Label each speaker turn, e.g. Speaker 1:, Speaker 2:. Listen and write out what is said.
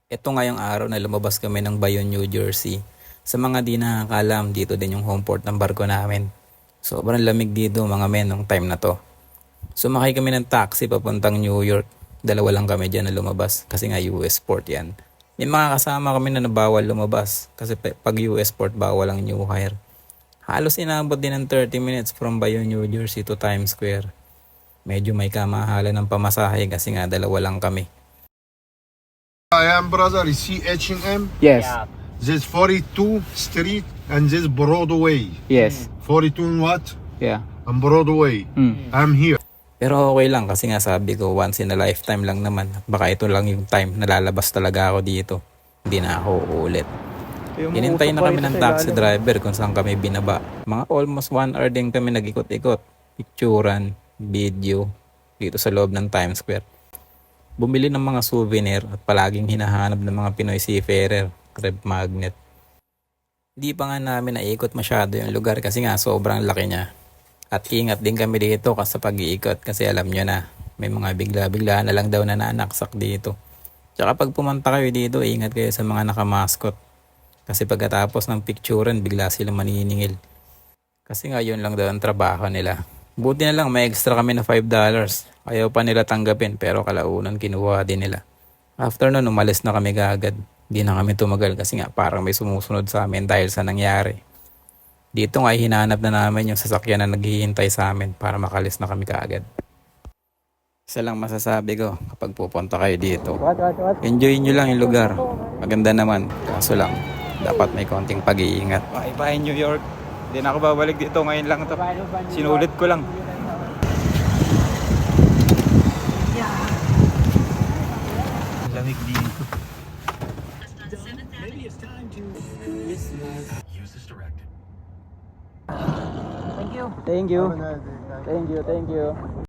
Speaker 1: Ito ngayong araw na lumabas kami ng Bayonne, New Jersey. Sa mga di nakakalam, dito din yung home port ng barko namin. Sobrang lamig dito mga men nung time na to. Sumakay kami ng taxi papuntang New York. Dalawa lang kami dyan na lumabas kasi nga US port yan. May mga kasama kami na bawal lumabas kasi pag US port bawal ang new hire. Halos inabot din ng 30 minutes from Bayonne, New Jersey to Times Square. Medyo may kamahalan ng pamasahe kasi nga dalawa lang kami.
Speaker 2: I am brother, you see H&M?
Speaker 3: Yes.
Speaker 2: This 42 Street and this Broadway.
Speaker 3: Yes.
Speaker 2: 42 and what?
Speaker 3: Yeah.
Speaker 2: And Broadway. I'm here.
Speaker 1: Pero okay lang kasi nga sabi ko once in a lifetime lang naman. Baka ito lang yung time na lalabas talaga ako dito. Hindi na ako uulit. Inintay na kami ng taxi driver kung saan kami binaba. Mga almost 1 hour din kami nag-ikot-ikot. Picturan, video, dito sa loob ng Times Square. Bumili ng mga souvenir at palaging hinahanap ng mga Pinoy seafarer, crab magnet. Di pa nga namin naikot masyado yung lugar kasi nga sobrang laki niya. At ingat din kami dito sa pag-iikot kasi alam nyo na, may mga bigla-bigla na lang daw na nanaksak dito. Tsaka pag pumunta kayo dito, ingat kayo sa mga nakamaskot. Kasi pagkatapos ng picturean, bigla silang maniningil. Kasi nga yun lang daw ang trabaho nila. Buti na lang may extra kami na $5. Ayaw pa nila tanggapin pero kalaunan kinuha din nila. After nun, umalis na kami kaagad. Di na kami tumagal kasi nga parang may sumusunod sa amin dahil sa nangyari. Dito nga hinanap na namin yung sasakyan na naghihintay sa amin para makalis na kami kaagad. Isa lang masasabi ko kapag pupunta kayo dito. Enjoy nyo lang yung lugar. Maganda naman. Kaso lang, dapat may konting pag-iingat. Bye-bye New York. Hindi na ako babalik dito ngayon lang to. Sinulit ko lang. Lamig dito. Thank you. Thank you. Thank you.